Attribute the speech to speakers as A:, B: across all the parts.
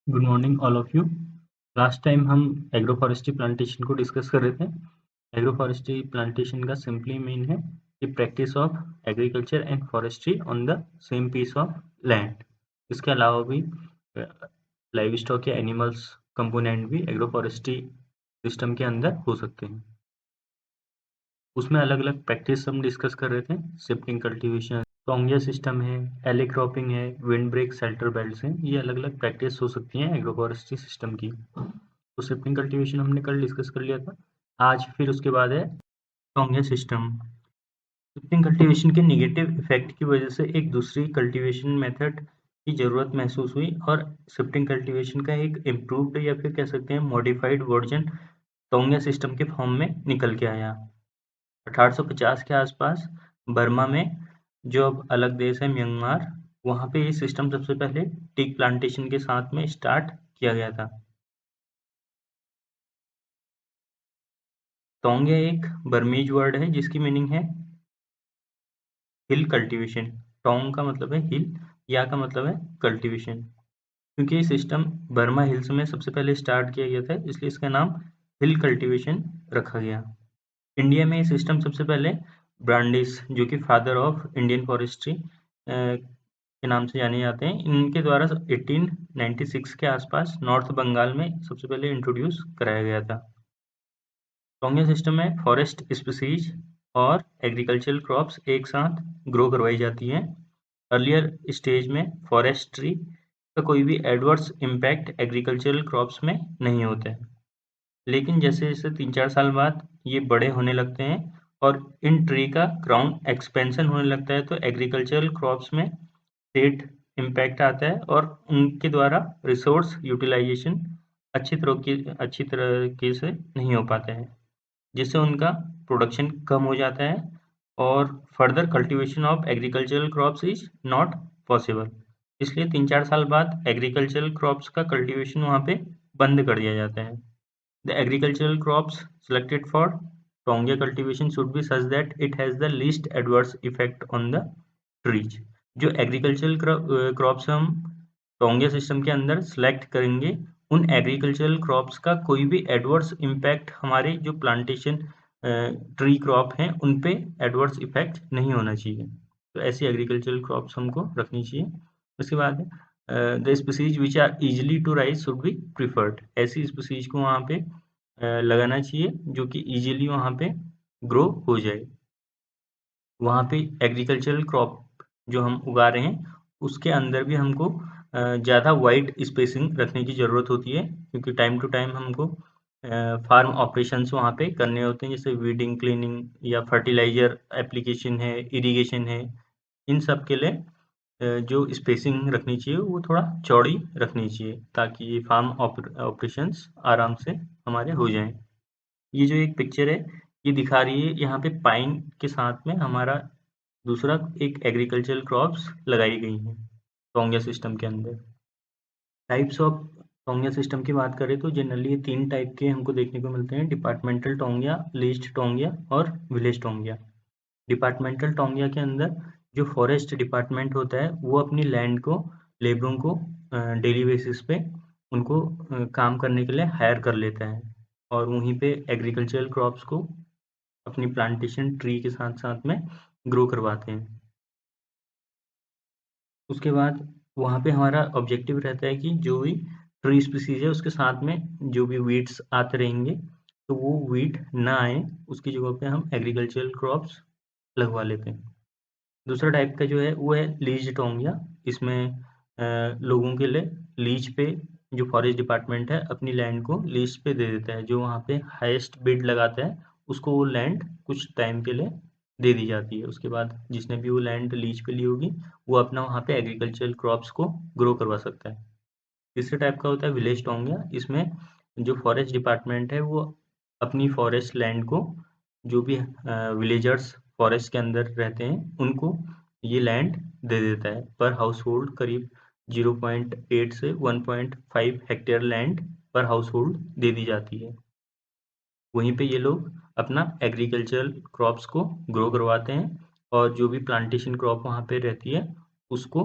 A: Good morning all of you. Last time हम agro forestry plantation को discuss कर रहे थे। एग्रो फॉरेस्ट्री प्लांटेशन का सिंपली मीन है कि practice of agriculture and forestry on the same piece of land. इसके अलावा भी लाइव स्टॉक या एनिमल्स कंपोनेंट भी एग्रो फॉरेस्ट्री सिस्टम के अंदर हो सकते हैं। उसमें अलग अलग प्रैक्टिस हम डिस्कस कर रहे थे। शिफ्टिंग कल्टीवेशन, टोंगिया सिस्टम है, एले क्रॉपिंग है, विंड ब्रेक, शेल्टर बेल्ट्स हैं। ये अलग अलग प्रैक्टिस हो सकती हैं एग्रो फॉरेस्ट्री सिस्टम की। तो शिफ्टिंग कल्टीवेशन हमने कल डिस्कस कर लिया था। आज फिर उसके बाद है टोंगिया सिस्टम। शिफ्टिंग कल्टीवेशन के नेगेटिव इफेक्ट की वजह से एक दूसरी कल्टीवेशन मेथड की ज़रूरत महसूस हुई और शिफ्टिंग कल्टीवेशन का एक इम्प्रूव्ड या फिर कह सकते हैं मॉडिफाइड वर्जन टोंगिया सिस्टम के फॉर्म में निकल के आया। 1850 के आसपास बर्मा में, जो अब अलग देश है म्यांमार, वहाँ पे ये सिस्टम सबसे पहले टीक प्लांटेशन के साथ में स्टार्ट किया गया था। टोंगिया एक बर्मीज वर्ड है जिसकी मीनिंग है हिल कल्टीवेशन। टोंग का मतलब है हिल, या का मतलब है कल्टीवेशन। क्योंकि ये सिस्टम बर्मा हिल्स में सबसे पहले स्टार्ट किया गया था, इसलिए इसका नाम हिल कल्टीवेशन रखा गया। इंडिया में ये सिस्टम सबसे पहले ब्रांडिस, जो कि फादर ऑफ इंडियन फॉरेस्ट्री के नाम से जाने जाते हैं, इनके द्वारा 1896 के आसपास नॉर्थ बंगाल में सबसे पहले इंट्रोड्यूस कराया गया था। टोंगिया सिस्टम में फॉरेस्ट स्पीसीज और एग्रीकल्चरल क्रॉप्स एक साथ ग्रो करवाई जाती हैं। अर्लियर स्टेज में फॉरेस्ट्री का कोई भी एडवर्स इम्पैक्ट एग्रीकल्चरल क्रॉप्स में नहीं होता है, लेकिन जैसे जैसे 3-4 साल बाद ये बड़े होने लगते हैं और इन ट्री का ग्राउंड एक्सपेंशन होने लगता है, तो एग्रीकल्चरल क्रॉप्स में सेट इम्पैक्ट आता है और उनके द्वारा रिसोर्स यूटिलाइजेशन अच्छी तरीके से नहीं हो पाता है, जिससे उनका प्रोडक्शन कम हो जाता है और further cultivation of agricultural crops is not possible. इसलिए 3-4 साल बाद एग्रीकल्चरल क्रॉप्स का कल्टीवेशन वहाँ पे बंद कर दिया जाता है। The agricultural crops selected for Tonga cultivation should be such that it has the least adverse effect on the trees। जो एग्रीकल्चरल क्रॉप्स हम टोंगिया सिस्टम के अंदर सेलेक्ट करेंगे, उन एग्रीकल्चरल क्रॉप्स का कोई भी एडवर्स इम्पैक्ट हमारे जो प्लांटेशन ट्री क्रॉप हैं उन पे एडवर्स इफेक्ट नहीं होना चाहिए। तो ऐसी एग्रीकल्चरल क्रॉप्स हमको रखनी चाहिए। उसके बाद the species which are easily to rise should be preferred. ऐसी स्पीसीज को वहाँ पे लगाना चाहिए जो कि इजीली वहाँ पे ग्रो हो जाए। वहाँ पे एग्रीकल्चरल क्रॉप जो हम उगा रहे हैं उसके अंदर भी हमको ज़्यादा वाइड स्पेसिंग रखने की ज़रूरत होती है, क्योंकि टाइम टू टाइम हमको फार्म ऑपरेशंस वहाँ पे करने होते हैं, जैसे वीडिंग, क्लीनिंग या फर्टिलाइजर एप्लीकेशन है, इरिगेशन है। इन सब के लिए जो स्पेसिंग रखनी चाहिए वो थोड़ा चौड़ी रखनी चाहिए, ताकि ये फार्म ऑपरेशंस आराम से हमारे हो जाएं। ये जो एक पिक्चर है ये दिखा रही है, यहाँ पे पाइन के साथ में हमारा दूसरा एक एग्रीकल्चरल क्रॉप्स लगाई गई हैं टोंगिया सिस्टम के अंदर। टाइप्स ऑफ टोंगिया सिस्टम की बात करें तो जनरली ये 3 टाइप के हमको देखने को मिलते हैं: डिपार्टमेंटल टोंगिया, लीज्ड टोंगिया और विलेज टोंगिया। डिपार्टमेंटल टोंगिया के अंदर जो फॉरेस्ट डिपार्टमेंट होता है वो अपनी लैंड को, लेबरों को डेली बेसिस पे उनको काम करने के लिए हायर कर लेता है और वहीं पे एग्रीकल्चरल क्रॉप्स को अपनी प्लांटेशन ट्री के साथ साथ में ग्रो करवाते हैं। उसके बाद वहाँ पे हमारा ऑब्जेक्टिव रहता है कि जो भी ट्री स्पीसीज है उसके साथ में जो भी वीड्स आते रहेंगे तो वो वीड ना आए, उसकी जगह पे हम एग्रीकल्चरल क्रॉप्स लगवा लेते हैं। दूसरा टाइप का जो है वो है लीज टोंगिया। इसमें लोगों के लिए लीज पे जो फॉरेस्ट डिपार्टमेंट है अपनी लैंड को लीज पे दे देता है। जो वहाँ पे हाईएस्ट बिड लगाता है उसको वो लैंड कुछ टाइम के लिए दे दी जाती है। उसके बाद जिसने भी वो लैंड लीज पे ली होगी वो अपना वहाँ पे एग्रीकल्चरल क्रॉप्स को ग्रो करवा सकता है। तीसरे टाइप का होता है विलेज टोंगिया। इसमें जो फॉरेस्ट डिपार्टमेंट है वो अपनी फॉरेस्ट लैंड को, जो भी विलेजर्स फॉरेस्ट के अंदर रहते हैं उनको ये लैंड दे देता है। पर हाउस होल्ड करीब 0.8 से 1.5 हेक्टेयर लैंड पर हाउस होल्ड दे दी जाती है। वहीं पे ये लोग अपना एग्रीकल्चरल क्रॉप्स को ग्रो करवाते हैं और जो भी प्लांटेशन क्रॉप वहाँ पे रहती है उसको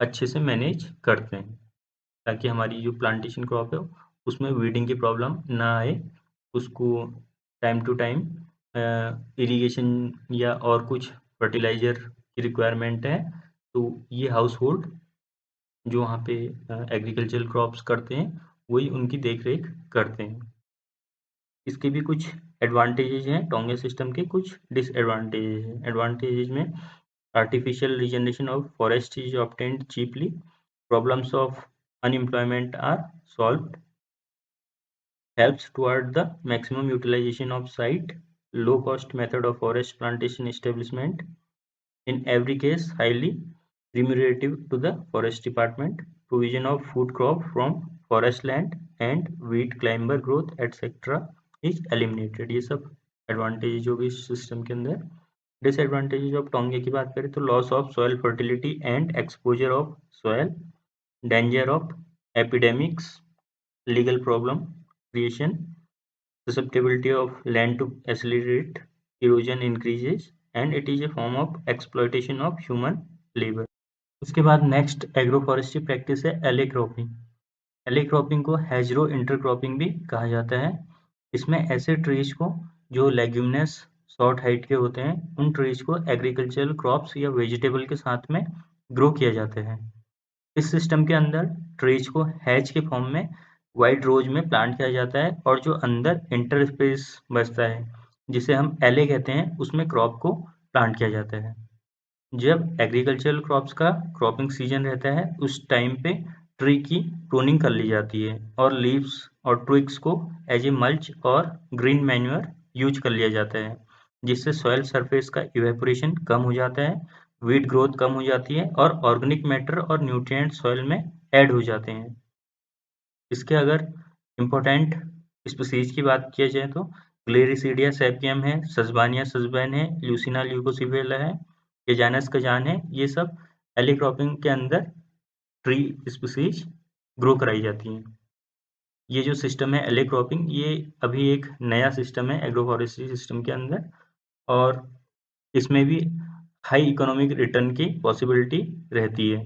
A: अच्छे से मैनेज करते हैं। ताकि हमारी जो प्लांटेशन क्रॉप है उसमें वीडिंग की प्रॉब्लम ना आए, उसको टाइम टू टाइम इरिगेशन या और कुछ फर्टिलाइज़र की रिक्वायरमेंट है, तो ये हाउस होल्ड जो वहाँ पे एग्रीकल्चरल क्रॉप्स करते हैं वही उनकी देख रेख करते हैं। इसके भी कुछ एडवांटेजेज हैं, टोंगे सिस्टम के कुछ डिसएडवांटेजेज हैं। एडवांटेजेज में artificial regeneration of forest is obtained cheaply, problems of unemployment are solved, helps toward the maximum utilization of site, low cost method of forest plantation establishment, in every case highly remunerative to the forest department, provision of food crop from forest land and weed climber growth etc is eliminated। ये सब advantages होगी इस system के अंदर। Disadvantages of Tonge की बात करें तो loss of soil fertility and exposure of soil, danger of epidemics, legal problem creation, susceptibility of land to accelerate erosion increases, and it is a form of exploitation of human labor। उसके बाद next agro forestry practice है एले cropping. एले cropping को hedgerow intercropping भी कहा जाता है। इसमें ऐसे ट्रीज को जो लेग्यूमिनस शॉर्ट हाइट के होते हैं उन ट्रीज को एग्रीकल्चरल क्रॉप्स या वेजिटेबल के साथ में ग्रो किया जाता है। इस सिस्टम के अंदर ट्रीज को हैज के फॉर्म में वाइड रोज में प्लांट किया जाता है और जो अंदर इंटर स्पेस बचता है जिसे हम एले कहते हैं उसमें क्रॉप को प्लांट किया जाता है। जब एग्रीकल्चरल क्रॉप्स का क्रॉपिंग सीजन रहता है उस टाइम पे ट्री की प्रूनिंग कर ली जाती है और लीव्स और ट्विग्स को एज ए मल्च और ग्रीन मैन्योर यूज कर लिया जाता है, जिससे सॉइल सरफेस का इवेपोरेशन कम हो जाता है, वीड ग्रोथ कम हो जाती है और ऑर्गेनिक मैटर और न्यूट्रिएंट सॉइल में ऐड हो जाते हैं। इसके अगर इम्पोर्टेंट स्पीसीज की बात किया जाए तो ग्लेरिसीडिया सैपियम है, सजबानिया सजबैन है, ल्यूसिना ल्यूकोसिबेला है, केजानस कजान है। ये सब एले क्रॉपिंग के अंदर ट्री स्पीसीज ग्रो कराई जाती हैं। ये जो सिस्टम है एले क्रॉपिंग ये अभी एक नया सिस्टम है एग्रो फॉरेस्ट्री सिस्टम के अंदर और इसमें भी हाई इकोनॉमिक रिटर्न की पॉसिबिलिटी रहती है।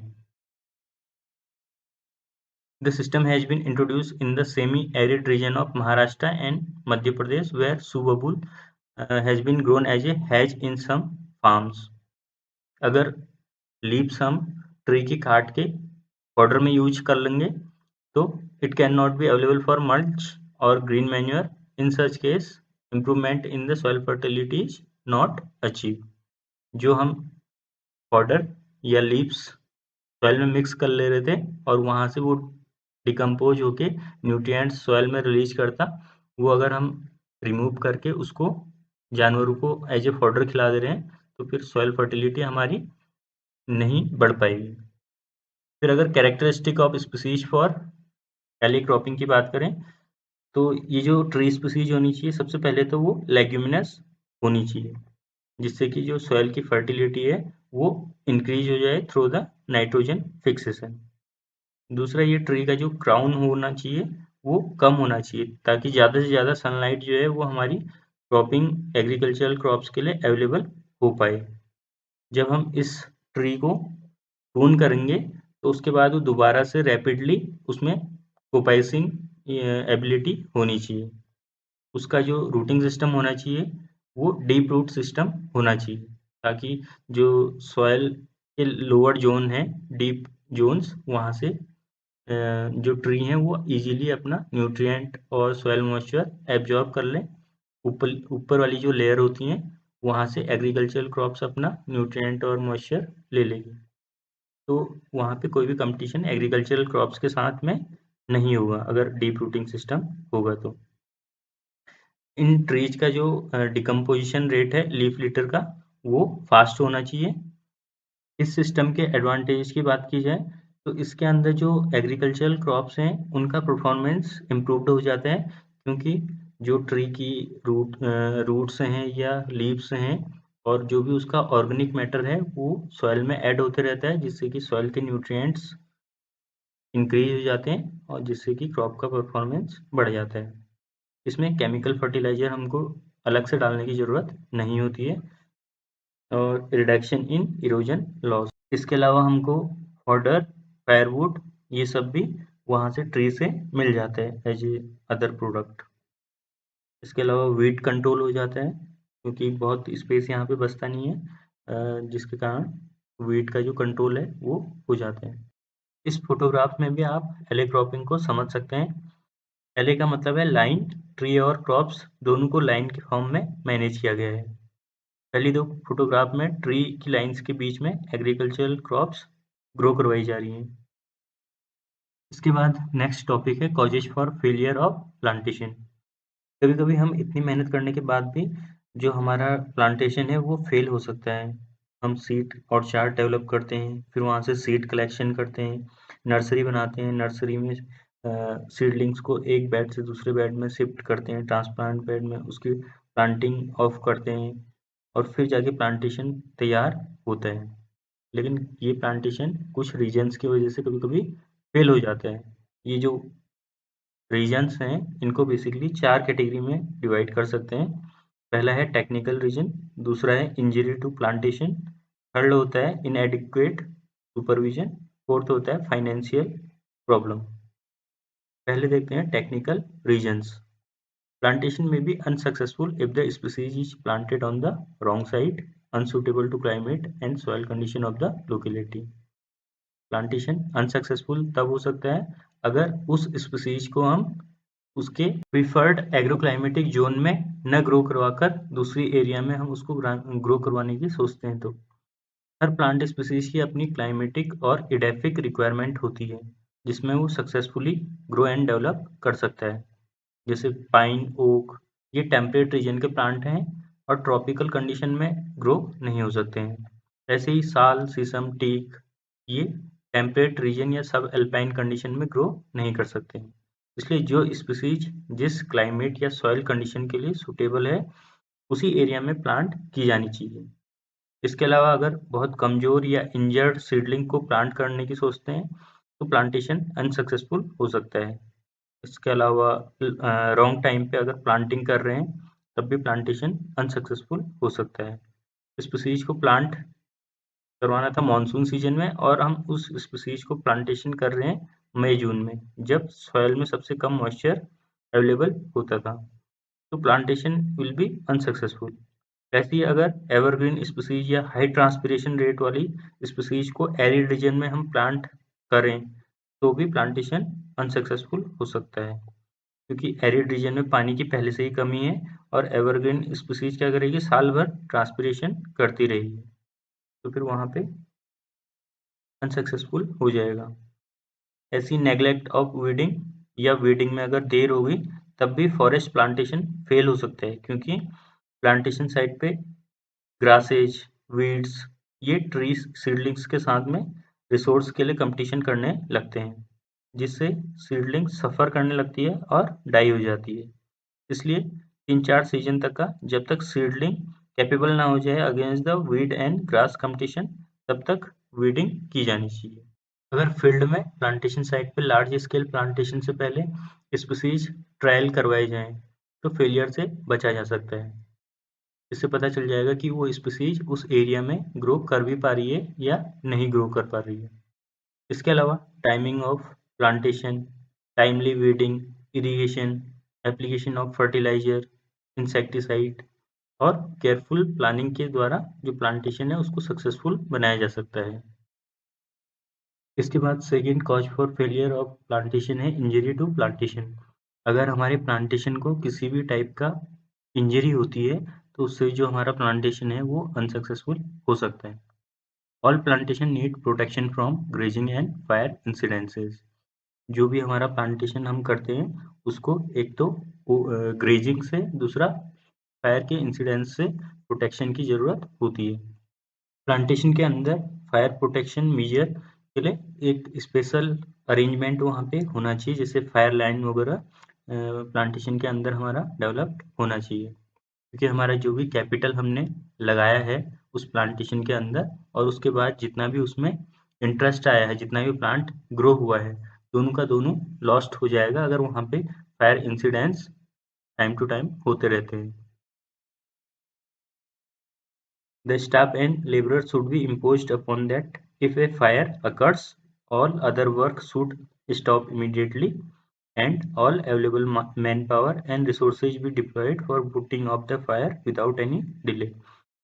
A: The system has been introduced in the semi-arid region of Maharashtra and Madhya Pradesh, where subabul has been grown as a hedge in some farms। अगर leaves हम ट्री की काट के powder में use कर लेंगे तो it can not be available for mulch और green manure. In such case improvement in the soil fertility is not achieve. जो हम पाउडर या लीव्स सॉइल में मिक्स कर ले रहे थे और वहाँ से वो डिकम्पोज होके न्यूट्रिएंट्स सॉइल में रिलीज करता, वो अगर हम रिमूव करके उसको जानवरों को एज ए फॉडर खिला दे रहे हैं तो फिर सॉइल फर्टिलिटी हमारी नहीं बढ़ पाएगी। फिर अगर कैरेक्टरिस्टिक ऑफ स्पीसीज फॉर एले क्रॉपिंग की बात करें तो ये जो ट्री स्पीसीज होनी चाहिए सबसे पहले तो वो लेग्यूमिनस होनी चाहिए, जिससे कि जो सॉइल की फर्टिलिटी है वो इंक्रीज हो जाए थ्रू द नाइट्रोजन फिक्सेशन। दूसरा ये ट्री का जो क्राउन होना चाहिए वो कम होना चाहिए ताकि ज़्यादा से ज़्यादा सनलाइट जो है वो हमारी क्रॉपिंग एग्रीकल्चरल क्रॉप्स के लिए अवेलेबल हो पाए। जब हम इस ट्री को प्रून करेंगे तो उसके बाद वो दोबारा से रैपिडली उसमें कोपाइसिंग एबिलिटी होनी चाहिए। उसका जो रूटिंग सिस्टम होना चाहिए वो डीप रूट सिस्टम होना चाहिए ताकि जो सॉइल के लोअर जोन है डीप जोन्स वहाँ से जो ट्री हैं वो इजीली अपना न्यूट्रिएंट और सॉइल मॉइस्चर एब्जॉर्ब कर लें। ऊपर ऊपर वाली जो लेयर होती हैं वहाँ से एग्रीकल्चरल क्रॉप्स अपना न्यूट्रिएंट और मॉइस्चर ले लेगी, तो वहाँ पे कोई भी कंपटीशन एग्रीकल्चरल क्रॉप्स के साथ में नहीं होगा अगर डीप रूटिंग सिस्टम होगा तो। इन ट्रीज का जो डिकम्पोजिशन रेट है लीफ लिटर का वो फास्ट होना चाहिए। इस सिस्टम के एडवांटेज की बात की जाए तो इसके अंदर जो एग्रीकल्चरल क्रॉप्स हैं उनका परफॉर्मेंस इम्प्रूव्ड हो जाता है क्योंकि जो ट्री की रूट्स हैं या लीव्स हैं और जो भी उसका ऑर्गेनिक मैटर है वो सॉइल में ऐड होते रहता है जिससे कि सॉइल के न्यूट्रिएंट्स इंक्रीज हो जाते हैं और जिससे कि क्रॉप का परफॉर्मेंस बढ़ जाता है। इसमें केमिकल फर्टिलाइजर हमको अलग से डालने की ज़रूरत नहीं होती है और रिडक्शन इन इरोजन लॉस। इसके अलावा हमको फॉडर, फायरवुड ये सब भी वहाँ से ट्री से मिल जाता है एज ए अदर प्रोडक्ट। इसके अलावा वीट कंट्रोल हो जाता है क्योंकि बहुत स्पेस यहाँ पे बचता नहीं है, जिसके कारण वीट का जो कंट्रोल है वो हो जाता है। इस फोटोग्राफ में भी आप एले क्रॉपिंग को समझ सकते हैं। एले का मतलब है लाइन, ट्री और क्रॉप्स दोनों को लाइन के फॉर्म में मैनेज किया गया है। पहली दो फोटोग्राफ में ट्री की लाइंस के बीच में एग्रीकल्चरल क्रॉप्स ग्रो करवाई जा रही हैं। इसके बाद नेक्स्ट टॉपिक है causes for failure of plantation. कभी-कभी हम इतनी मेहनत करने के बाद भी जो हमारा प्लांटेशन है वो फेल हो सकता है। हम सीड और चार्ट डेवलप करते हैं, फिर वहाँ से सीड कलेक्शन करते हैं, नर्सरी बनाते हैं, नर्सरी में सीडलिंग्स को एक बेड से दूसरे बेड में शिफ्ट करते हैं, ट्रांसप्लांट बेड में उसकी प्लांटिंग ऑफ करते हैं और फिर जाके प्लांटेशन तैयार होता है। लेकिन ये प्लांटेशन कुछ रीजन्स की वजह से कभी-कभी फेल हो जाता है। ये जो रीजन्स हैं इनको बेसिकली 4 कैटेगरी में डिवाइड कर सकते हैं। पहला है टेक्निकल रीजन, दूसरा है इंजरी टू प्लांटेशन, थर्ड होता है इनएडिक्वेट सुपरविजन, फोर्थ होता है फाइनेंशियल प्रॉब्लम। पहले देखते हैं technical reasons. Plantation may be unsuccessful if the species is planted on the wrong site, unsuitable to climate and soil condition of the locality. Plantation unsuccessful तब हो सकता है अगर उस स्पीसीज को हम उसके प्रीफर्ड एग्रोक्लाइमेटिक जोन में न ग्रो करवाकर दूसरी एरिया में हम उसको ग्रो करवाने की सोचते हैं। तो हर प्लांट स्पीसीज की अपनी क्लाइमेटिक और एडेफिक रिक्वायरमेंट होती है जिसमें वो सक्सेसफुली ग्रो एंड डेवलप कर सकता है। जैसे पाइन, ओक, ये टेम्परेट रीजन के प्लांट हैं और ट्रॉपिकल कंडीशन में ग्रो नहीं हो सकते हैं। ऐसे ही साल, शीशम, टीक ये टेम्परेट रीजन या सब एल्पाइन कंडीशन में ग्रो नहीं कर सकते हैं। इसलिए जो स्पीसीज जिस क्लाइमेट या सॉइल कंडीशन के लिए सूटेबल है उसी एरिया में प्लांट की जानी चाहिए। इसके अलावा अगर बहुत कमजोर या इंजर्ड सीडलिंग को प्लांट करने की सोचते हैं तो प्लांटेशन अनसक्सेसफुल हो सकता है। इसके अलावा रॉन्ग टाइम पे अगर प्लांटिंग कर रहे हैं तब भी प्लांटेशन अनसक्सेसफुल हो सकता है। स्पीसीज को प्लांट करवाना था मानसून सीजन में और हम उस स्पीसीज को प्लांटेशन कर रहे हैं मई जून में जब सॉइल में सबसे कम मॉइस्चर अवेलेबल होता था, तो प्लांटेशन विल बी अनसक्सेसफुल। ऐसे ही अगर एवरग्रीन स्पीसीज या हाई ट्रांसपिरेशन रेट वाली स्पीसीज को एरिड रीजन में हम प्लांट करें तो भी प्लांटेशन अनसक्सेसफुल हो सकता है क्योंकि एरिड रीजन में पानी की पहले से ही कमी है और एवरग्रीन स्पीसीज क्या करेगी, साल भर ट्रांसपिरेशन करती रहेगी, तो फिर वहाँ पे अनसक्सेसफुल हो जाएगा। ऐसी नेग्लेक्ट ऑफ वीडिंग या वीडिंग में अगर देर होगी तब भी फॉरेस्ट प्लांटेशन फेल हो सकता है क्योंकि प्लांटेशन साइट पे ग्रासेज, वीड्स ये ट्रीज सीडलिंग्स के साथ में रिसोर्स के लिए कंपटीशन करने लगते हैं जिससे सीडलिंग सफ़र करने लगती है और डाई हो जाती है। इसलिए 3-4 सीजन तक का जब तक सीडलिंग कैपेबल ना हो जाए against the weed and grass competition तब तक वीडिंग की जानी चाहिए। अगर फील्ड में प्लांटेशन साइट पे लार्ज स्केल प्लांटेशन से पहले स्पीसीज ट्रायल करवाए जाएं तो फेलियर से बचा जा सकता है। इससे पता चल जाएगा कि वो स्पीसीज उस एरिया में ग्रो कर भी पा रही है या नहीं ग्रो कर पा रही है। इसके अलावा timing of plantation, timely weeding, irrigation, application of fertiliser, insecticide और केयरफुल प्लानिंग के द्वारा जो प्लांटेशन है उसको सक्सेसफुल बनाया जा सकता है। इसके बाद second cause for failure of plantation है इंजरी टू प्लांटेशन। अगर हमारे प्लांटेशन को किसी भी टाइप का इंजरी होती है तो उससे जो हमारा प्लांटेशन है वो अनसक्सेसफुल हो सकता है। All plantation need protection from grazing and fire incidences. जो भी हमारा प्लांटेशन हम करते हैं उसको एक तो ग्रेजिंग से, दूसरा फायर के इंसिडेंस से प्रोटेक्शन की ज़रूरत होती है। प्लांटेशन के अंदर फायर प्रोटेक्शन मेजर के लिए एक स्पेशल अरेंजमेंट वहाँ पे होना चाहिए, जैसे फायर लाइन वगैरह प्लांटेशन के अंदर हमारा डेवलप्ड होना चाहिए क्योंकि हमारा जो भी कैपिटल हमने लगाया है उस प्लांटेशन के अंदर और उसके बाद जितना भी उसमें इंटरेस्ट आया है, जितना भी प्लांट ग्रो हुआ है, दोनों का दोनों लॉस्ट हो जाएगा अगर वहाँ पे fire incidents time to time होते रहते हैं। The staff and laborers should be imposed upon that if a fire occurs all other work should stop immediately and all available manpower and resources be deployed for putting off the fire without any delay।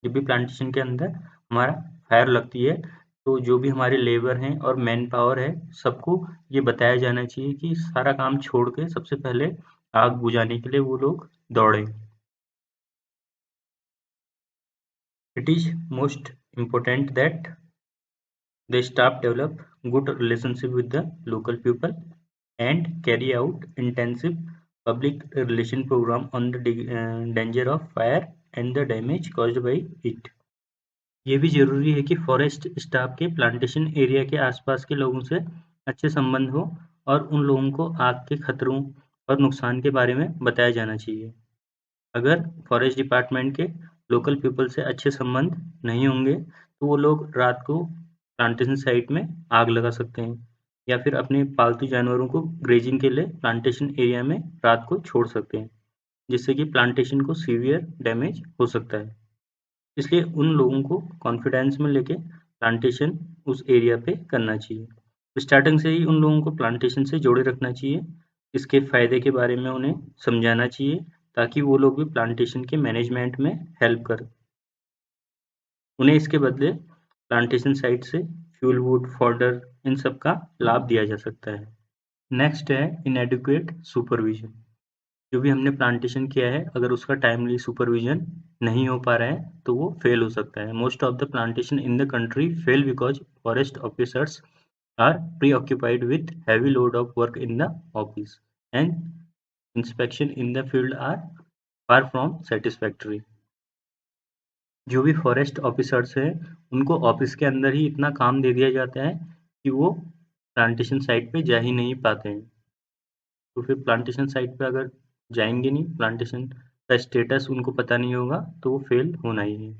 A: जब भी plantation के अंदर हमारा fire लगती है तो जो भी हमारे लेबर हैं और मैन पावर है सबको ये बताया जाना चाहिए कि सारा काम छोड़ के सबसे पहले आग बुझाने के लिए वो लोग दौड़े। It is most important that the staff develop good relationship with the local people and carry out intensive public relation program on the danger of fire and the damage caused by it। ये भी जरूरी है कि forest staff के plantation area के आसपास के लोगों से अच्छे संबंध हो और उन लोगों को आग के खतरों और नुकसान के बारे में बताया जाना चाहिए। अगर फॉरेस्ट डिपार्टमेंट के लोकल पीपल से अच्छे संबंध नहीं होंगे तो वो लोग रात को प्लांटेशन साइट में आग लगा सकते हैं या फिर अपने पालतू जानवरों को ग्रेजिंग के लिए प्लांटेशन एरिया में रात को छोड़ सकते हैं, जिससे कि प्लांटेशन को सीवियर डैमेज हो सकता है। इसलिए उन लोगों को कॉन्फिडेंस में लेके प्लांटेशन उस एरिया पे करना चाहिए। स्टार्टिंग से ही उन लोगों को प्लांटेशन से जोड़े रखना चाहिए, इसके फ़ायदे के बारे में उन्हें समझाना चाहिए ताकि वो लोग भी प्लांटेशन के मैनेजमेंट में हेल्प करें। उन्हें इसके बदले प्लांटेशन साइट से फ्यूल वुड फॉडर इन सब का लाभ दिया जा सकता है। नेक्स्ट है इनएडिक्वेट सुपरविजन। जो भी हमने प्लांटेशन किया है अगर उसका टाइमली सुपरविजन नहीं हो पा रहा है तो वो फेल हो सकता है। Most of the plantation in the country fail because forest officers are preoccupied with heavy load of work in the office and inspection in the field are far from satisfactory। जो भी forest officers हैं उनको office के अंदर ही इतना काम दे दिया जाता है कि वो प्लांटेशन साइट पे जा ही नहीं पाते हैं। तो फिर प्लांटेशन साइट पे अगर जाएंगे नहीं, प्लांटेशन का स्टेटस उनको पता नहीं होगा तो वो फेल होना ही है।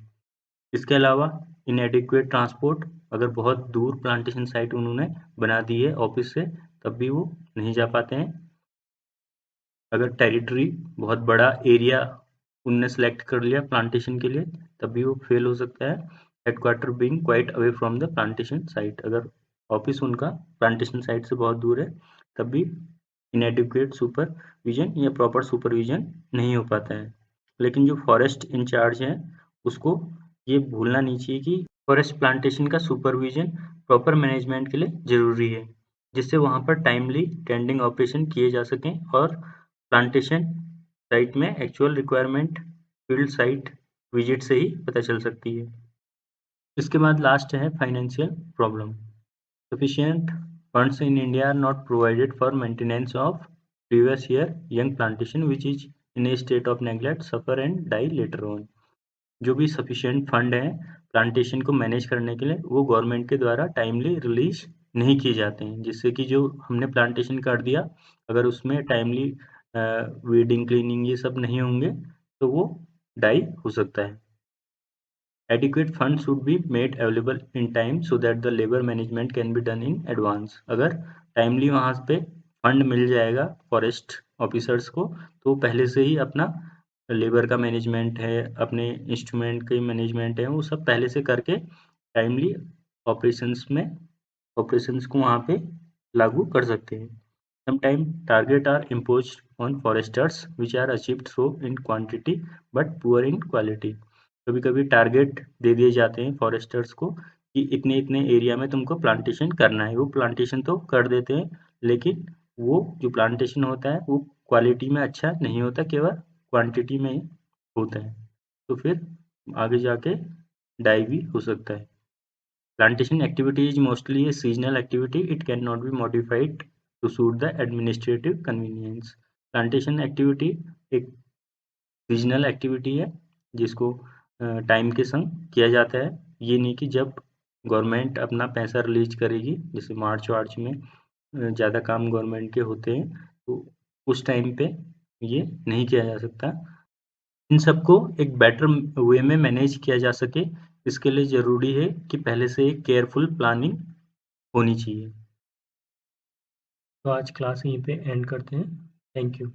A: इसके अलावा इनएडिक्वेट ट्रांसपोर्ट, अगर बहुत दूर प्लांटेशन साइट उन्होंने बना दी है ऑफिस से तब भी वो नहीं जा पाते हैं। अगर टेरिटरी बहुत बड़ा एरिया उनने सेलेक्ट कर लिया प्लांटेशन के लिए तब भी वो फेल हो सकता है। Headquarter being quite away from the plantation site, अगर ऑफिस उनका प्लांटेशन साइट से बहुत दूर है तब भी इनएडिक्वेट सुपरविजन या प्रॉपर सुपरविजन नहीं हो पाता है। लेकिन जो फॉरेस्ट इंचार्ज है उसको ये भूलना नहीं चाहिए कि फॉरेस्ट प्लांटेशन का सुपरविजन प्रॉपर मैनेजमेंट के लिए ज़रूरी है, जिससे वहाँ पर टाइमली टेंडिंग ऑपरेशन किए जा सकें और प्लांटेशन साइट में actual requirement field site visit से ही पता चल सकती है। इसके बाद लास्ट है financial problem. Sufficient funds in India are not provided for maintenance of previous year young plantation which is in a state of neglect suffer and die later on। जो भी सफिशिएंट फंड है plantation को manage करने के लिए वो government के द्वारा टाइमली रिलीज नहीं किए जाते हैं, जिससे कि जो हमने प्लांटेशन कर दिया अगर उसमें टाइमली वीडिंग क्लीनिंग ये सब नहीं होंगे तो वो डाई हो सकता है। Adequate funds should be made available in time so that the labor management can be done in advance। अगर टाइमली वहाँ पे फंड मिल जाएगा फॉरेस्ट ऑफिसर्स को तो पहले से ही अपना लेबर का मैनेजमेंट है, अपने इंस्ट्रूमेंट के मैनेजमेंट है, वो सब पहले से करके टाइमली ऑपरेशंस को वहाँ पे लागू कर सकते हैं। Sometimes targets are imposed on foresters which are achieved through in quantity but poor in quality। कभी कभी टारगेट दे दिए जाते हैं फॉरेस्टर्स को कि इतने इतने एरिया में तुमको प्लांटेशन करना है, वो प्लांटेशन तो कर देते हैं लेकिन वो जो प्लांटेशन होता है वो क्वालिटी में अच्छा नहीं होता, केवल क्वांटिटी में होता है, तो फिर आगे जाके डाई भी हो सकता है। Plantation activity is mostly a seasonal activity. It cannot be modified to suit the administrative convenience। Plantation activity एक सीजनल एक्टिविटी है जिसको टाइम के संग किया जाता है। ये नहीं कि जब गवर्नमेंट अपना पैसा रिलीज करेगी, जैसे मार्च वार्च में ज़्यादा काम गवर्नमेंट के होते हैं तो उस टाइम पे ये नहीं किया जा सकता। इन सबको एक बेटर वे में मैनेज किया जा सके इसके लिए ज़रूरी है कि पहले से एक केयरफुल प्लानिंग होनी चाहिए। तो आज क्लास यहीं पे एंड करते हैं। Thank you.